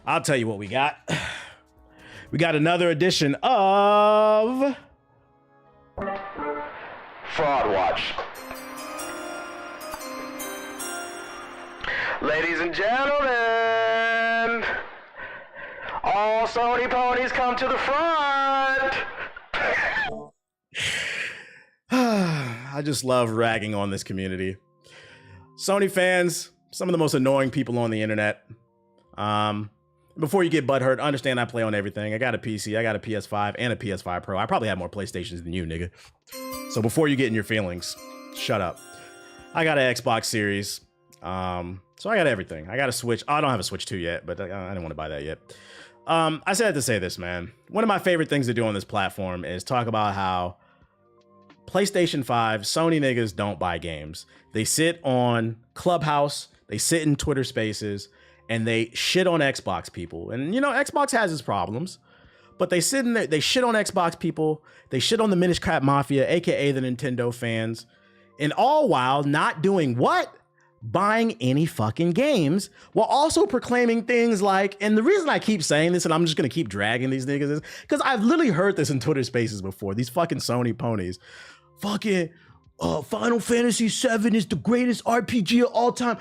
I'll tell you what we got. We got another edition of Fraud Watch. Ladies and gentlemen, all Sony ponies come to the front. I just love ragging on this community. Sony fans, some of the most annoying people on the internet. Before you get butthurt, understand I play on everything. I got a PC, I got a PS5, and a PS5 Pro. I probably have more PlayStations than you, nigga. So before you get in your feelings, shut up. I got an Xbox Series. So I got everything. I got a Switch. Oh, I don't have a Switch 2 yet, but I didn't want to buy that yet. I said to say this, man. One of my favorite things to do on this platform is talk about how PlayStation 5, Sony niggas don't buy games. They sit on Clubhouse, they sit in Twitter Spaces, and they shit on Xbox people. And you know, Xbox has its problems, but they sit in there, they shit on Xbox people, they shit on the Minish Cap Mafia, aka the Nintendo fans, and all while not doing what? Buying any fucking games, while also proclaiming things like, and the reason I keep saying this, and I'm just gonna keep dragging these niggas, is because I've literally heard this in Twitter Spaces before. These fucking Sony ponies, fucking Final Fantasy VII is the greatest RPG of all time.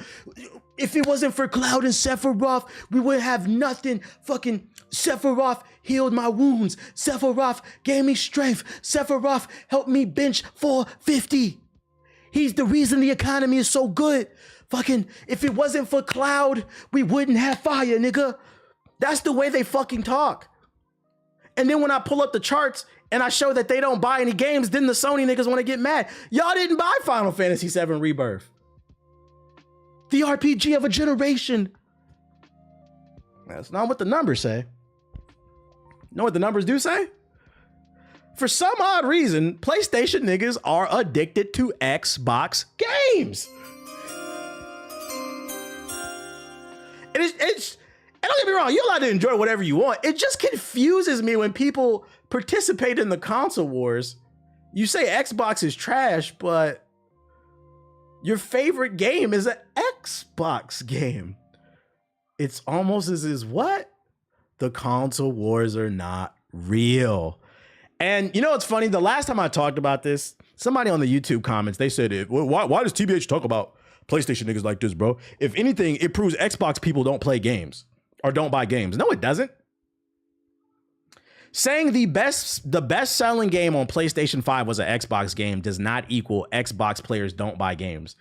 If it wasn't for Cloud and Sephiroth, we would have nothing. Fucking Sephiroth healed my wounds. Sephiroth gave me strength. Sephiroth helped me bench 450. He's the reason the economy is so good. Fucking, if it wasn't for Cloud, we wouldn't have fire, nigga. That's the way they fucking talk. And then when I pull up the charts and I show that they don't buy any games, then the Sony niggas want to get mad. Y'all didn't buy Final Fantasy VII Rebirth. The RPG of a generation. That's not what the numbers say. You know what the numbers do say? For some odd reason, PlayStation niggas are addicted to Xbox games. And it's and don't get me wrong, you're allowed to enjoy whatever you want. It just confuses me when people participate in the console wars. You say Xbox is trash, but your favorite game is an Xbox game. It's almost as is what? The console wars are not real. And you know what's funny? The last time I talked about this, somebody on the YouTube comments, they said, why does TBH talk about PlayStation niggas like this, bro? If anything, it proves Xbox people don't play games or don't buy games. No, it doesn't. Saying the best-selling game on PlayStation 5 was an Xbox game does not equal Xbox players don't buy games.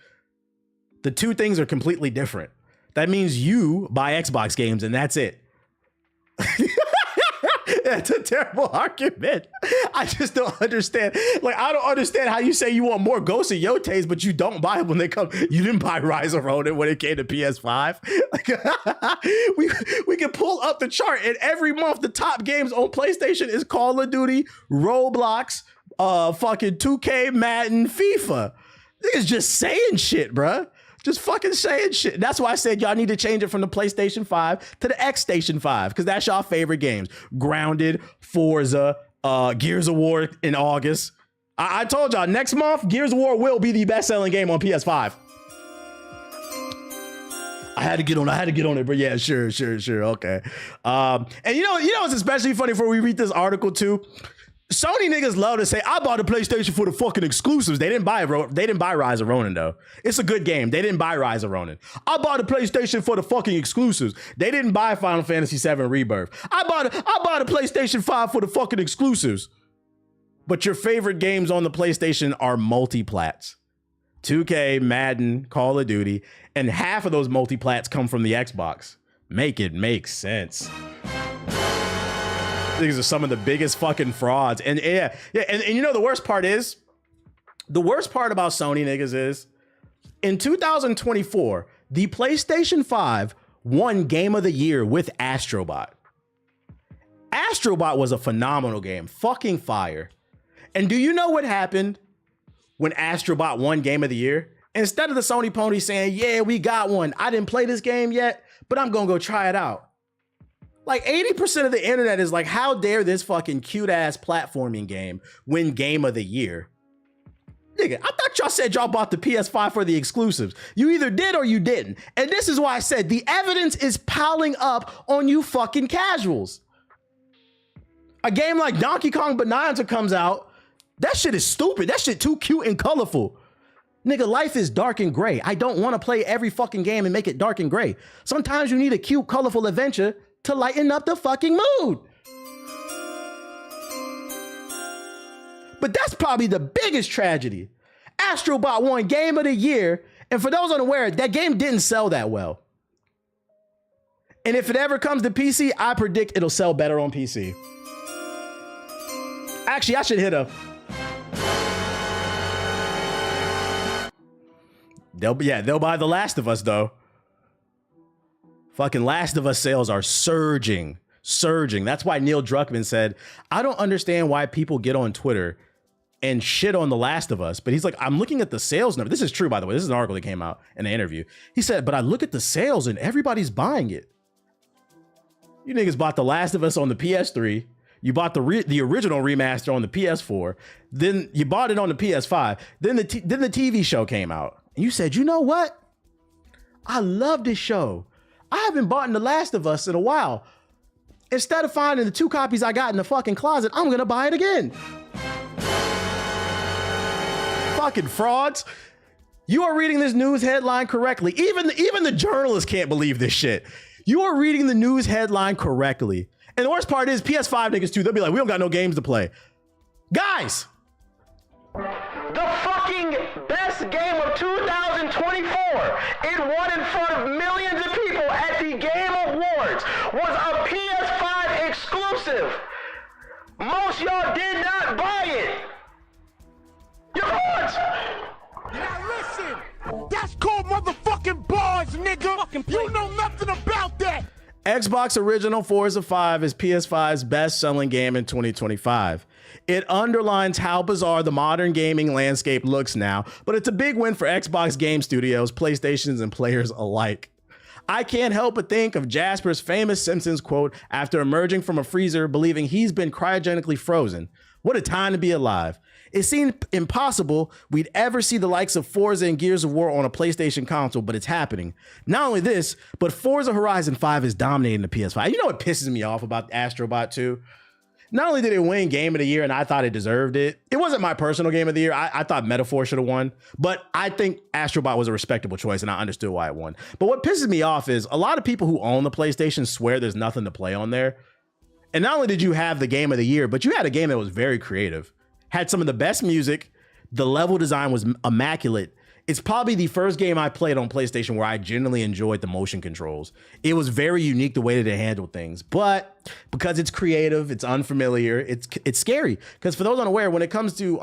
The two things are completely different. That means you buy Xbox games and that's it. That's a terrible argument. I just don't understand. Like, I don't understand how you say you want more Ghosts of Yotes, but you don't buy them when they come. You didn't buy Rise of Ronin when it came to PS5. Like, we can pull up the chart, and every month the top games on PlayStation is Call of Duty, Roblox, fucking 2K, Madden, FIFA. Niggas just saying shit, bruh. Just fucking saying shit. That's why I said y'all need to change it from the PlayStation 5 to the Xstation 5, because that's y'all favorite games. Grounded, Forza, Gears of War in August. I told y'all, next month, Gears of War will be the best-selling game on PS5. I had to get on it, but yeah, sure, okay. And you know it's especially funny before we read this article too. Sony niggas love to say, I bought a PlayStation for the fucking exclusives. They didn't buy Rise of Ronin though. It's a good game. They didn't buy Rise of Ronin. I bought a PlayStation for the fucking exclusives. They didn't buy Final Fantasy VII Rebirth. I bought a PlayStation 5 for the fucking exclusives. But your favorite games on the PlayStation are multi-plats. 2K, Madden, Call of Duty, and half of those multi-plats come from the Xbox. Make it make sense. These are some of the biggest fucking frauds. And and you know the worst part is, the worst part about Sony niggas is, in 2024, the PlayStation 5 won Game of the Year with Astrobot. Astrobot was a phenomenal game, fucking fire. And do you know what happened when Astrobot won Game of the Year? Instead of the Sony pony saying, yeah, we got one, I didn't play this game yet, but I'm gonna go try it out. Like 80% of the internet is like, how dare this fucking cute ass platforming game win Game of the Year? Nigga, I thought y'all said y'all bought the PS5 for the exclusives. You either did or you didn't. And this is why I said the evidence is piling up on you fucking casuals. A game like Donkey Kong Bonanza comes out. That shit is stupid. That shit too cute and colorful. Nigga, life is dark and gray. I don't want to play every fucking game and make it dark and gray. Sometimes you need a cute, colorful adventure to lighten up the fucking mood. But that's probably the biggest tragedy. Astro Bot won Game of the Year, and for those unaware, that game didn't sell that well. And if it ever comes to PC, I predict it'll sell better on PC. Actually, I should hit a... They'll buy The Last of Us, though. Fucking Last of Us sales are surging. That's why Neil Druckmann said, I don't understand why people get on Twitter and shit on The Last of Us. But he's like, I'm looking at the sales number. This is true, by the way. This is an article that came out in an interview. He said, but I look at the sales and everybody's buying it. You niggas bought The Last of Us on the PS3. You bought the original remaster on the PS4. Then you bought it on the PS5. Then the TV show came out. And you said, you know what? I love this show. I haven't bought The Last of Us in a while. Instead of finding the 2 copies I got in the fucking closet, I'm gonna buy it again. Fucking frauds. You are reading this news headline correctly. Even the journalists can't believe this shit. You are reading the news headline correctly. And the worst part is PS5 niggas too. They'll be like, we don't got no games to play. Guys. The fucking best game of 2024. It won in front of millions of people at the Game Awards. Was a PS5 exclusive. Most y'all did not buy it. You're frauds. Now listen, that's called motherfucking bars, nigga. You know nothing about that. Xbox Original Forza 5 is PS5's best-selling game in 2025. It underlines how bizarre the modern gaming landscape looks now, but it's a big win for Xbox game studios, PlayStations, and players alike. I can't help but think of Jasper's famous Simpsons quote after emerging from a freezer believing he's been cryogenically frozen. What a time to be alive. It seemed impossible we'd ever see the likes of Forza and Gears of War on a PlayStation console, but it's happening. Not only this, but Forza Horizon 5 is dominating the PS5. You know what pisses me off about Astro Bot 2? Not only did it win Game of the Year, and I thought it deserved it. It wasn't my personal Game of the Year. I thought Metaphor should have won, but I think Astro Bot was a respectable choice, and I understood why it won. But what pisses me off is a lot of people who own the PlayStation swear there's nothing to play on there. And not only did you have the Game of the Year, but you had a game that was very creative. Had some of the best music. The level design was immaculate. It's probably the first game I played on PlayStation where I genuinely enjoyed the motion controls. It was very unique the way that it handled things, but because it's creative, it's unfamiliar, it's scary. Because for those unaware, when it comes to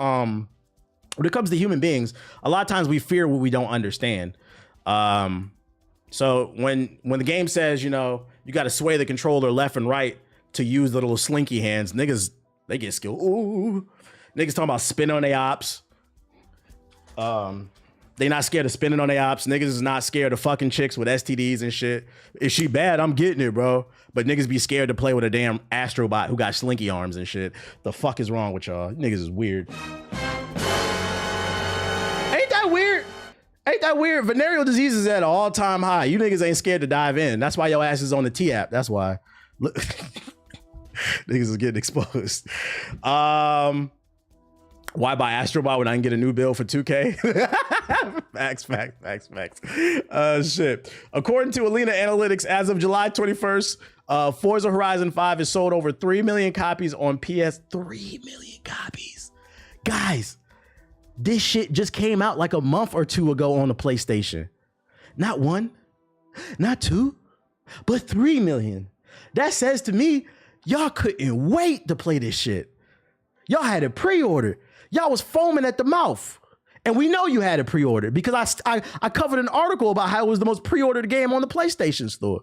human beings, a lot of times we fear what we don't understand. So when the game says, you know, you got to sway the controller left and right to use the little slinky hands, niggas, they get skilled. Ooh. Niggas talking about spinning on their ops. They not scared of spinning on their ops. Niggas is not scared of fucking chicks with STDs and shit. If she bad, I'm getting it, bro. But niggas be scared to play with a damn Astro Bot who got slinky arms and shit. The fuck is wrong with y'all? Niggas is weird. Ain't that weird? Ain't that weird? Venereal disease is at an all-time high. You niggas ain't scared to dive in. That's why your ass is on the T-app. That's why. Look. Niggas is getting exposed. Why buy Astro Bot when I can get a new bill for 2K? Facts. Shit. According to Alina Analytics, as of July 21st, Forza Horizon 5 has sold over 3 million copies on PS. 3 million copies. Guys, this shit just came out like a month or two ago on the PlayStation. Not 1, not 2, but 3 million. That says to me, y'all couldn't wait to play this shit. Y'all had it pre-ordered. Y'all was foaming at the mouth. And we know you had it pre-ordered because I covered an article about how it was the most pre-ordered game on the PlayStation Store.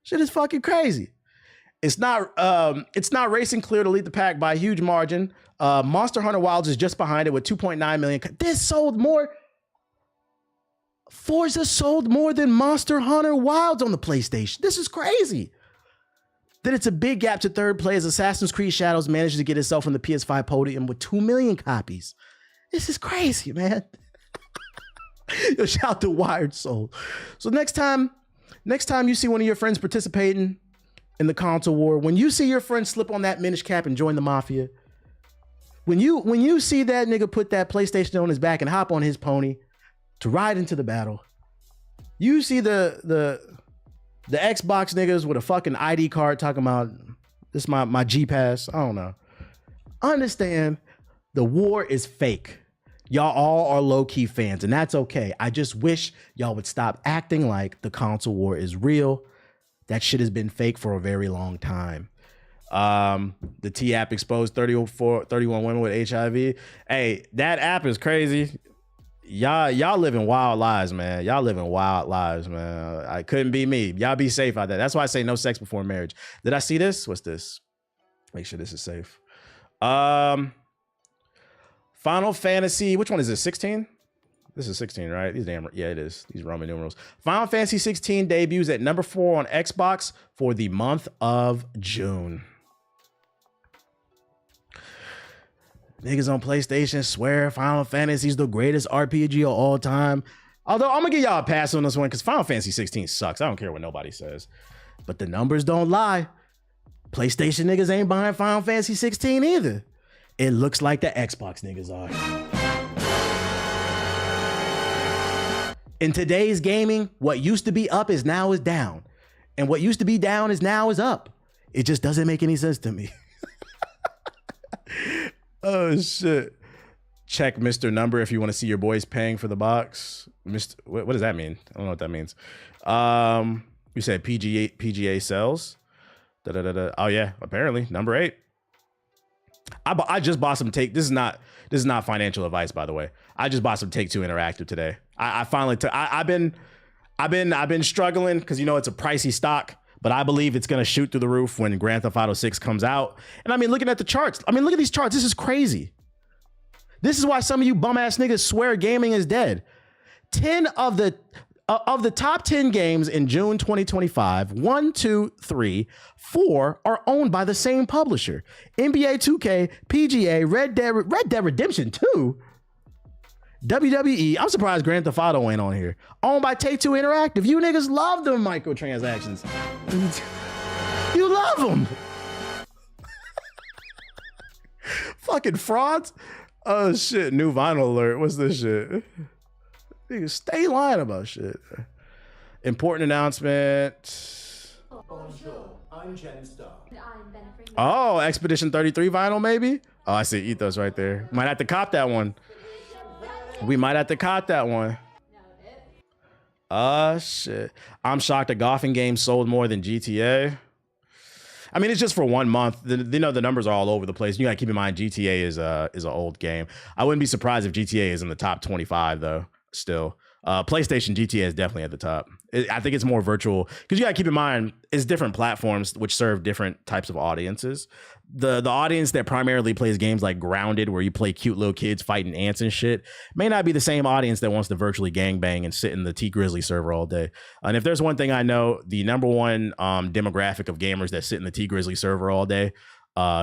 Shit is fucking crazy. It's not racing clear to lead the pack by a huge margin. Monster Hunter Wilds is just behind it with 2.9 million. This sold more. Forza sold more than Monster Hunter Wilds on the PlayStation. This is crazy. Then it's a big gap to third place. Assassin's Creed Shadows managed to get itself on the PS5 podium with 2 million copies. This is crazy, man. Yo, shout out to Wired Soul. So next time you see one of your friends participating in the console war, when you see your friend slip on that Minish cap and join the mafia, when you see that nigga put that PlayStation on his back and hop on his pony to ride into the battle, you see the Xbox niggas with a fucking ID card talking about this my G pass. I don't know. Understand the war is fake. Y'all all are low-key fans, and that's okay. I just wish y'all would stop acting like the console war is real. That shit has been fake for a very long time. The T app exposed 31 women with HIV. Hey, that app is crazy. Y'all living wild lives, man. Y'all living wild lives, man. I couldn't be me. Y'all be safe out there. That's why I say no sex before marriage. Did I see this? What's this? Make sure this is safe. Final Fantasy, which one is this? 16? This is 16, right? Yeah, it is. These Roman numerals. Final Fantasy 16 debuts at number 4 on Xbox for the month of June. Niggas on PlayStation swear Final Fantasy is the greatest RPG of all time. Although I'm gonna give y'all a pass on this one because Final Fantasy 16 sucks. I don't care what nobody says. But the numbers don't lie. PlayStation niggas ain't buying Final Fantasy 16 either. It looks like the Xbox niggas are. In today's gaming, what used to be up is now down. And what used to be down is now up. It just doesn't make any sense to me. Oh shit. Check Mr. Number if you want to see your boys paying for the box. What does that mean? I don't know what that means. You said PGA sells. Oh yeah, apparently number 8. I just bought some Take. This is not financial advice, by the way. I just bought some Take-Two Interactive today. I finally took. I've been struggling because it's a pricey stock, but I believe it's gonna shoot through the roof when Grand Theft Auto 6 comes out. And I mean, looking at the charts. I mean, look at these charts. This is crazy. This is why some of you bum ass niggas swear gaming is dead. 10 of the top 10 games in June 2025, 1, 2, 3, 4 are owned by the same publisher. NBA 2K, PGA, Red Dead Redemption 2, WWE. I'm surprised Grand Theft Auto ain't on here. Owned by Take-Two Interactive. You niggas love them microtransactions. You love them. Fucking frauds. Oh shit, new vinyl alert. What's this shit? Niggas stay lying about shit. Important announcement. Bonjour, I'm Jen Star. Oh, Expedition 33 vinyl, maybe? Oh, I see Ethos right there. Might have to cop that one. We might have to cop that one. Shit. I'm shocked a golfing game sold more than GTA. I mean, it's just for 1 month. The numbers are all over the place. You gotta keep in mind GTA is an old game. I wouldn't be surprised if GTA is in the top 25 though. Still, PlayStation GTA is definitely at the top. I think it's more virtual because you gotta keep in mind it's different platforms which serve different types of audiences. The audience that primarily plays games like Grounded, where you play cute little kids fighting ants and shit, may not be the same audience that wants to virtually gangbang and sit in the T Grizzly server all day. And if there's one thing I know, the number one demographic of gamers that sit in the T Grizzly server all day,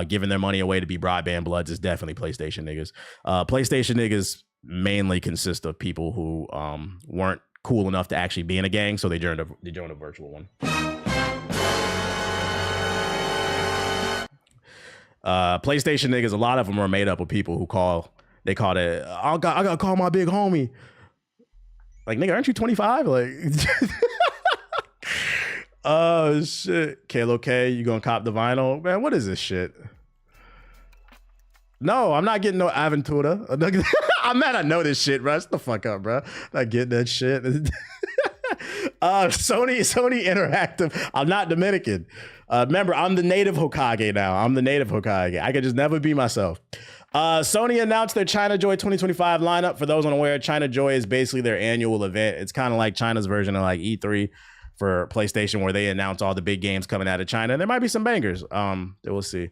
giving their money away to be broadband bloods, is definitely PlayStation niggas. PlayStation niggas mainly consist of people who weren't cool enough to actually be in a gang, so they joined a virtual one. PlayStation niggas, a lot of them are made up of people who call it, I gotta call my big homie. Like, nigga, aren't you 25? Like, oh shit. Kalo K, you gonna cop the vinyl? Man, what is this shit? No, I'm not getting no Aventura. I'm mad I know this shit, bro. Shut the fuck up, bro. Not getting that shit. Sony Interactive. I'm not Dominican. Remember, I'm the native Hokage now. I can just never be myself. Sony announced their China Joy 2025 lineup. For those unaware, China Joy is basically their annual event. It's kind of like China's version of like E3 for PlayStation, where they announce all the big games coming out of China. There might be some bangers. We'll see.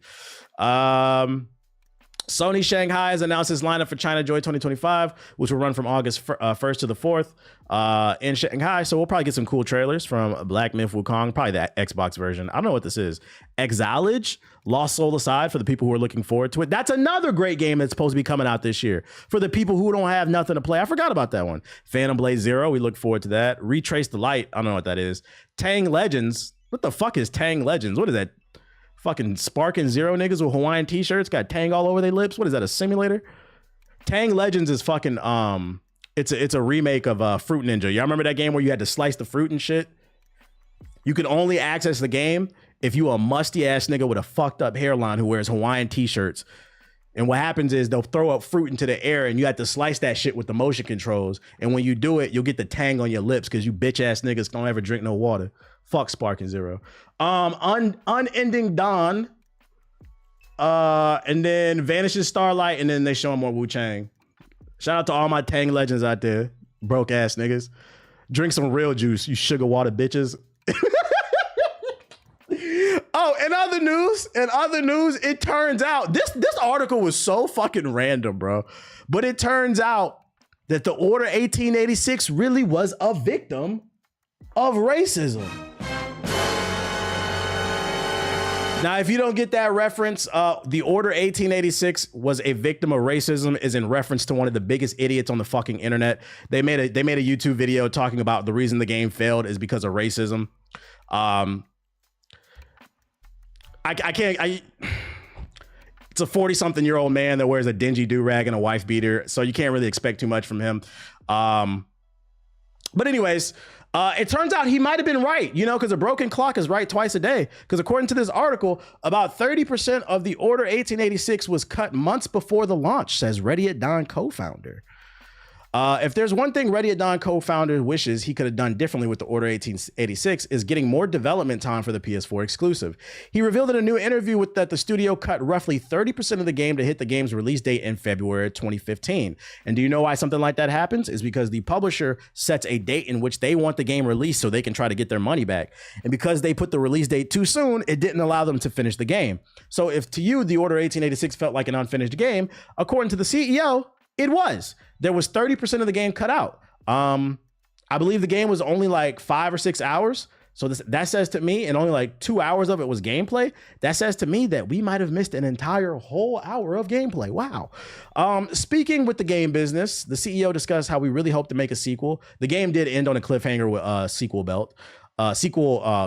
Sony Shanghai has announced its lineup for China Joy 2025, which will run from August 1st to the 4th in Shanghai. So we'll probably get some cool trailers from Black Myth Wukong, probably the Xbox version. I don't know what this is. Exilage, Lost Soul Aside, for the people who are looking forward to it. That's another great game that's supposed to be coming out this year for the people who don't have nothing to play. I forgot about that one. Phantom Blade Zero, we look forward to that. Retrace the Light, I don't know what that is. Tang Legends, what the fuck is Tang Legends? What is that? Fucking Sparking Zero niggas with Hawaiian t-shirts got Tang all over their lips. What is that, a simulator? Tang Legends is fucking it's a remake of Fruit Ninja. Y'all remember that game where you had to slice the fruit and shit? You could only access the game if you a musty ass nigga with a fucked up hairline who wears Hawaiian t-shirts. And what happens is they'll throw up fruit into the air and you have to slice that shit with the motion controls. And when you do it, you'll get the tang on your lips because you bitch ass niggas don't ever drink no water. Fuck Sparking Zero. Unending Dawn. And then Vanishes Starlight. And then they show more Wu Chang. Shout out to all my Tang legends out there. Broke ass niggas. Drink some real juice, you sugar water bitches. Oh, in other news, it turns out this article was so fucking random, bro. But it turns out that the Order 1886 really was a victim of racism. Now, if you don't get that reference, the Order 1886 was a victim of racism is in reference to one of the biggest idiots on the fucking internet. They made a YouTube video talking about the reason the game failed is because of racism. It's a 40-something-year-old man that wears a dingy do-rag and a wife beater, so you can't really expect too much from him. But anyways, it turns out he might have been right, you know, because a broken clock is right twice a day. Because according to this article, about 30% of the Order 1886 was cut months before the launch, says Ready at Dawn co-founder. If there's one thing Ready at Dawn co-founder wishes he could have done differently with the Order 1886 is getting more development time for the PS4 exclusive. He revealed in a new interview that the studio cut roughly 30% of the game to hit the game's release date in February 2015. And do you know why something like that happens? Is because the publisher sets a date in which they want the game released so they can try to get their money back. And because they put the release date too soon, it didn't allow them to finish the game. So if to you, the Order 1886 felt like an unfinished game, according to the CEO, it was. There was 30% of the game cut out. I believe the game was only like 5 or 6 hours. So that says to me, and only like 2 hours of it was gameplay. That says to me that we might have missed an entire whole hour of gameplay. Wow. Speaking with the game business, the CEO discussed how we really hope to make a sequel. The game did end on a cliffhanger with sequel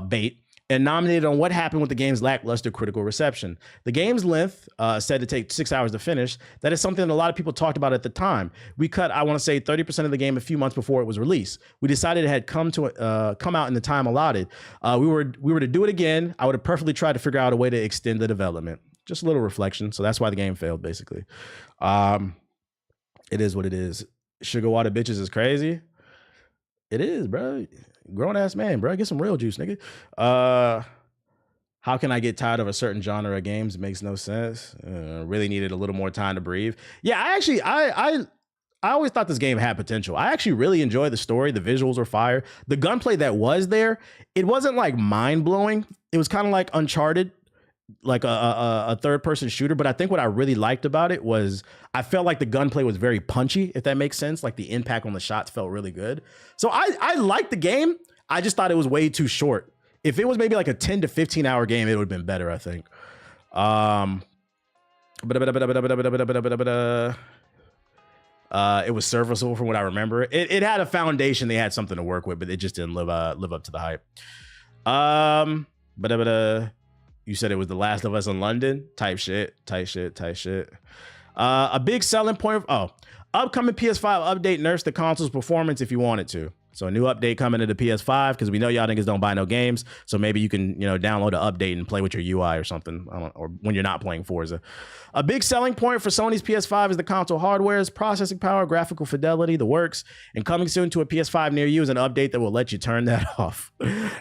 bait. And nominated on what happened with the game's lackluster critical reception. The game's length, said to take 6 hours to finish. That is something that a lot of people talked about at the time. We cut, I want to say, 30% of the game a few months before it was released. We decided it had come out in the time allotted. We were to do it again. I would have perfectly tried to figure out a way to extend the development. Just a little reflection. So that's why the game failed, basically. It is what it is. Sugar water bitches is crazy. It is, bro. Grown ass man, bro. Get some real juice, nigga. How can I get tired of a certain genre of games? It makes no sense. Really needed a little more time to breathe. Yeah, I always thought this game had potential. I actually really enjoyed the story. The visuals were fire. The gunplay that was there, it wasn't like mind blowing. It was kind of like Uncharted, like a third person shooter. But I think what I really liked about it was I felt like the gunplay was very punchy, if that makes sense. Like the impact on the shots felt really good. So I liked the game. I just thought it was way too short. If it was maybe like a 10 to 15 hour game, it would have been better, I think. It was serviceable from what I remember. It had a foundation. They had something to work with, but it just didn't live up to the hype. You said it was The Last of Us in London? Type shit. A big selling point upcoming PS5 update nerfs the console's performance if you want it to. So a new update coming to the PS5 because we know y'all niggas don't buy no games. So maybe you can, download an update and play with your UI or something, or when you're not playing Forza. A big selling point for Sony's PS5 is the console hardware's processing power, graphical fidelity, the works, and coming soon to a PS5 near you is an update that will let you turn that off.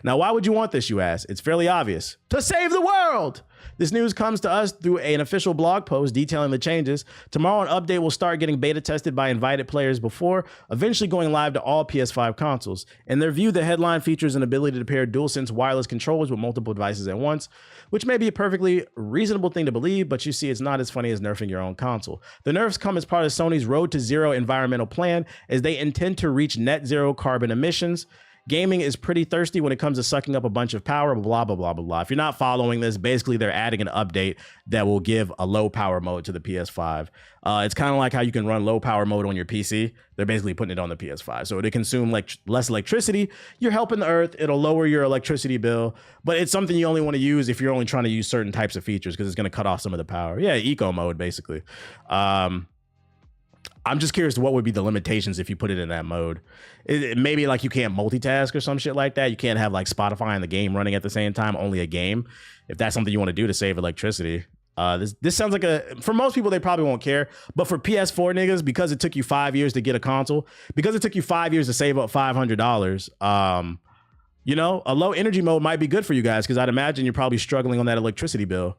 Now, why would you want this, you ask? It's fairly obvious. To save the world! This news comes to us through an official blog post detailing the changes. Tomorrow, an update will start getting beta tested by invited players before eventually going live to all PS5 consoles. In their view, the headline features an ability to pair DualSense wireless controllers with multiple devices at once, which may be a perfectly reasonable thing to believe, but you see, it's not as funny as nerfing your own console. The nerfs come as part of Sony's Road to Zero environmental plan, as they intend to reach net zero carbon emissions. Gaming is pretty thirsty when it comes to sucking up a bunch of power, blah, blah, blah, blah, blah. If you're not following this, basically they're adding an update that will give a low power mode to the PS5. It's kind of like how you can run low power mode on your PC. They're basically putting it on the PS5. So to consume like less electricity, you're helping the earth. It'll lower your electricity bill, but it's something you only want to use if you're only trying to use certain types of features because it's going to cut off some of the power. Yeah, eco mode, basically. I'm just curious what would be the limitations if you put it in that mode. Maybe like you can't multitask or some shit like that. You can't have like Spotify and the game running at the same time, only a game. If that's something you want to do to save electricity. This sounds like for most people, they probably won't care. But for PS4 niggas, because it took you 5 years to get a console, because it took you 5 years to save up $500, you know, a low energy mode might be good for you guys because I'd imagine you're probably struggling on that electricity bill.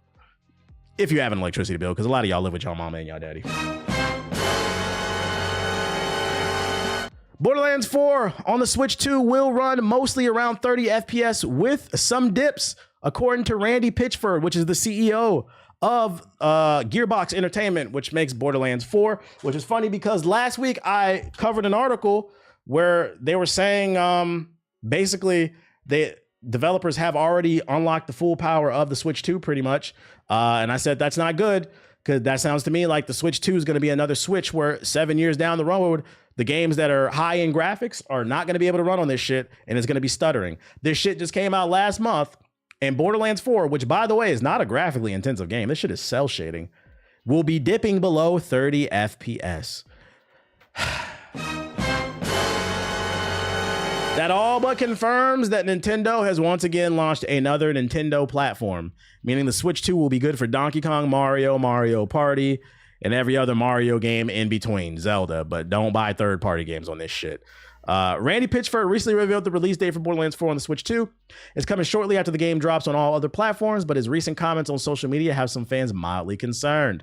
If you have an electricity bill, because a lot of y'all live with y'all mama and y'all daddy. Borderlands 4 on the Switch 2 will run mostly around 30 FPS with some dips, according to Randy Pitchford, which is the CEO of Gearbox Entertainment, which makes Borderlands 4, which is funny because last week I covered an article where they were saying basically developers have already unlocked the full power of the Switch 2 pretty much. And I said, that's not good because that sounds to me like the Switch 2 is going to be another Switch where 7 years down the road, the games that are high in graphics are not going to be able to run on this shit, and it's going to be stuttering. This shit just came out last month, and Borderlands 4, which by the way is not a graphically intensive game, this shit is cell shading, will be dipping below 30 FPS. That all but confirms that Nintendo has once again launched another Nintendo platform, meaning the Switch 2 will be good for Donkey Kong, Mario, Mario Party, and every other Mario game in between, Zelda, but don't buy third-party games on this shit. Randy Pitchford recently revealed the release date for Borderlands 4 on the Switch 2. It's coming shortly after the game drops on all other platforms, but his recent comments on social media have some fans mildly concerned.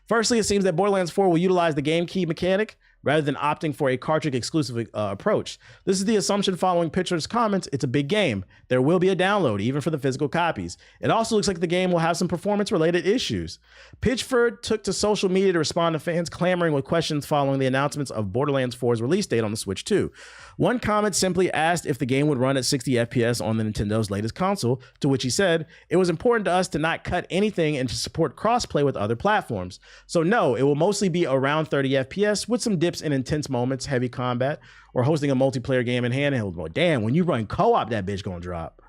Firstly, it seems that Borderlands 4 will utilize the game key mechanic rather than opting for a cartridge-exclusive approach. This is the assumption following Pitchford's comments. It's a big game. There will be a download, even for the physical copies. It also looks like the game will have some performance-related issues. Pitchford took to social media to respond to fans clamoring with questions following the announcements of Borderlands 4's release date on the Switch 2. One comment simply asked if the game would run at 60 FPS on the Nintendo's latest console, to which he said, "It was important to us to not cut anything and to support crossplay with other platforms. So no, it will mostly be around 30 FPS with some dips in intense moments, heavy combat, or hosting a multiplayer game in handheld mode." Damn, when you run co-op, that bitch gonna drop.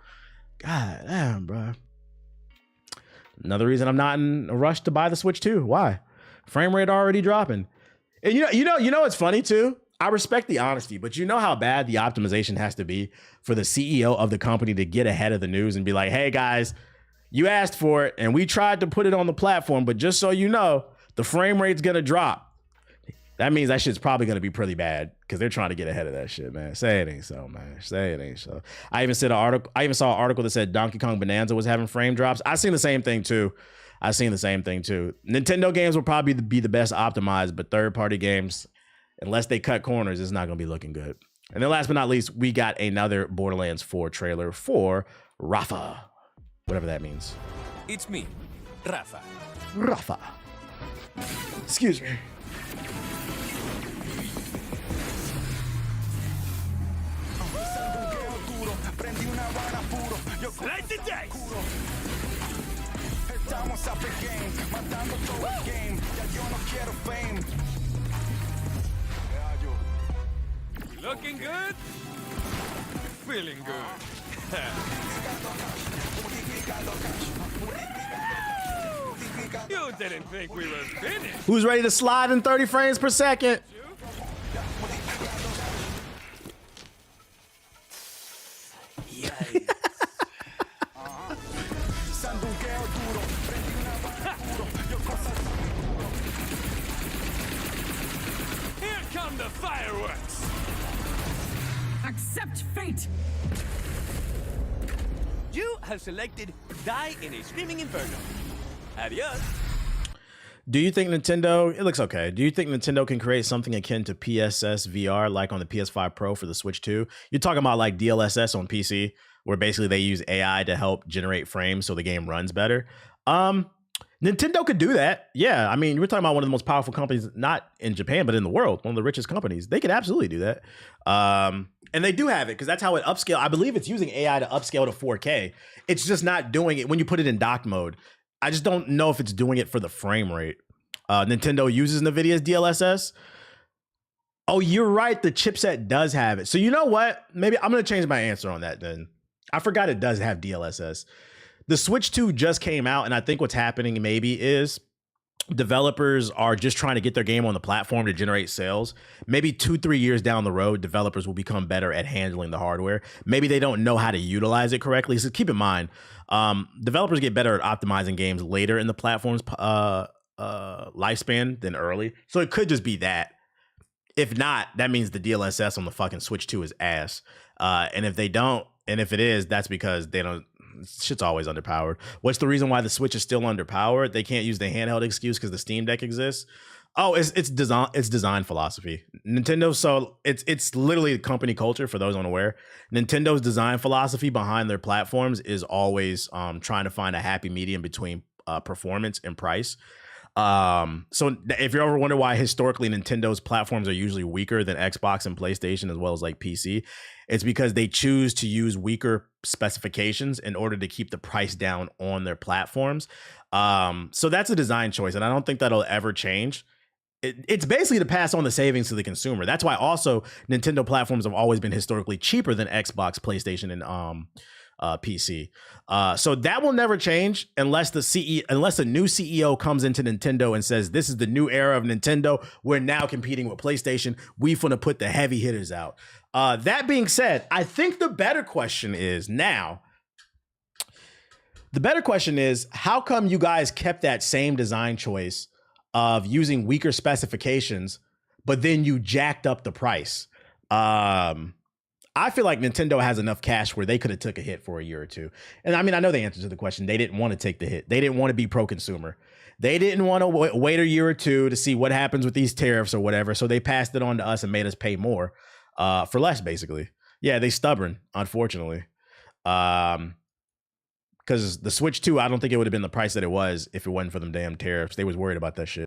God damn, bro. Another reason I'm not in a rush to buy the Switch 2. Why? Frame rate already dropping. And you know what's funny too? I respect the honesty, but you know how bad the optimization has to be for the CEO of the company to get ahead of the news and be like, "Hey guys, you asked for it and we tried to put it on the platform, but just so you know, the frame rate's gonna drop." That means that shit's probably gonna be pretty bad because they're trying to get ahead of that shit, man. Say it ain't so, man. Say it ain't so. I even saw an article that said Donkey Kong Bonanza was having frame drops. I seen the same thing too. Nintendo games will probably be the best optimized, but third-party games, unless they cut corners, it's not gonna be looking good. And then last but not least, we got another Borderlands 4 trailer for Rafa, whatever that means. It's me, Rafa. Rafa. Excuse me. Light the dice! Estamos up again, matando todo el game. Ya yo no quiero fame. Looking good? Feeling good. You didn't think we were finished. Who's ready to slide in 30 frames per second? Here come the fireworks. Accept fate! You have selected die in a screaming inferno. Adios. Do you think Nintendo, it looks okay. Do you think Nintendo can create something akin to PSS VR like on the PS5 Pro for the Switch 2? You're talking about like DLSS on PC, where basically they use AI to help generate frames so the game runs better. Nintendo could do that. Yeah, I mean, we're talking about one of the most powerful companies, not in Japan, but in the world, one of the richest companies. They could absolutely do that. And they do have it because that's how it upscale. I believe it's using AI to upscale to 4K. It's just not doing it when you put it in dock mode. I just don't know if it's doing it for the frame rate. Nintendo uses NVIDIA's DLSS. Oh, you're right. The chipset does have it. So you know what? Maybe I'm going to change my answer on that then. I forgot it does have DLSS. The Switch 2 just came out, and I think what's happening maybe is developers are just trying to get their game on the platform to generate sales. Maybe 2-3 years down the road, developers will become better at handling the hardware. Maybe they don't know how to utilize it correctly. So keep in mind, developers get better at optimizing games later in the platform's lifespan than early. So it could just be that. If not, that means the DLSS on the fucking Switch 2 is ass. And if they don't, and if it is, that's because they don't. Shit's always underpowered. What's the reason why the Switch is still underpowered? They can't use the handheld excuse because the Steam Deck exists. Oh, it's design philosophy. Nintendo, so it's literally company culture for those unaware. Nintendo's design philosophy behind their platforms is always trying to find a happy medium between performance and price. So if you ever wonder why historically Nintendo's platforms are usually weaker than Xbox and PlayStation as well as like PC, it's because they choose to use weaker specifications in order to keep the price down on their platforms. So that's a design choice, and I don't think that'll ever change. It's basically to pass on the savings to the consumer. That's why also Nintendo platforms have always been historically cheaper than Xbox, PlayStation, and PC. So that will never change unless unless a new CEO comes into Nintendo and says, this is the new era of Nintendo. We're now competing with PlayStation. We finna put the heavy hitters out. That being said, I think the better question is how come you guys kept that same design choice of using weaker specifications, but then you jacked up the price? I feel like Nintendo has enough cash where they could have took a hit for a year or two. And I mean, I know the answer to the question. They didn't want to take the hit. They didn't want to be pro-consumer. They didn't want to wait a year or two to see what happens with these tariffs or whatever. So they passed it on to us and made us pay more for less, basically. Yeah, they stubborn, unfortunately. Because the Switch 2, I don't think it would have been the price that it was if it wasn't for them damn tariffs. They was worried about that shit.